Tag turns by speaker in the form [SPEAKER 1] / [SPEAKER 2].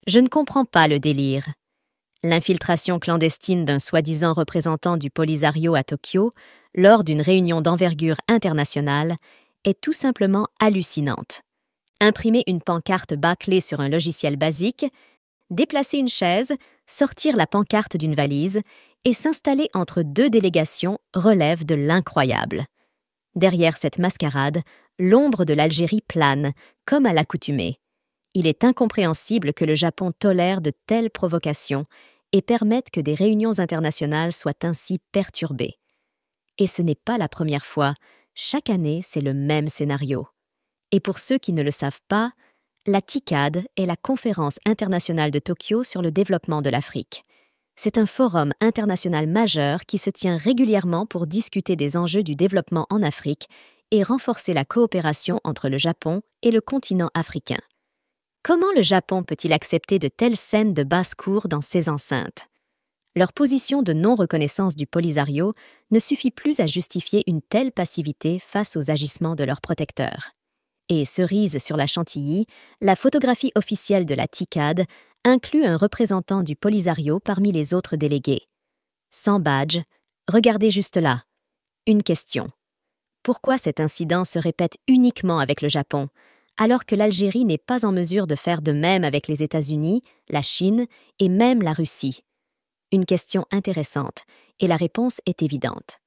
[SPEAKER 1] Je ne comprends pas le délire. L'infiltration clandestine d'un soi-disant représentant du Polisario à Tokyo, lors d'une réunion d'envergure internationale, est tout simplement hallucinante. Imprimer une pancarte bâclée sur un logiciel basique, déplacer une chaise, sortir la pancarte d'une valise et s'installer entre deux délégations relève de l'incroyable. Derrière cette mascarade, l'ombre de l'Algérie plane, comme à l'accoutumée. Il est incompréhensible que le Japon tolère de telles provocations et permette que des réunions internationales soient ainsi perturbées. Et ce n'est pas la première fois, chaque année c'est le même scénario. Et pour ceux qui ne le savent pas, la TICAD est la Conférence internationale de Tokyo sur le développement de l'Afrique. C'est un forum international majeur qui se tient régulièrement pour discuter des enjeux du développement en Afrique et renforcer la coopération entre le Japon et le continent africain. Comment le Japon peut-il accepter de telles scènes de basse-cour dans ses enceintes? Leur position de non-reconnaissance du Polisario ne suffit plus à justifier une telle passivité face aux agissements de leurs protecteurs. Et cerise sur la chantilly, la photographie officielle de la TICAD inclut un représentant du Polisario parmi les autres délégués. Sans badge, regardez juste là. Une question. Pourquoi cet incident se répète uniquement avec le Japon, alors que l'Algérie n'est pas en mesure de faire de même avec les États-Unis, la Chine et même la Russie? Une question intéressante, et la réponse est évidente.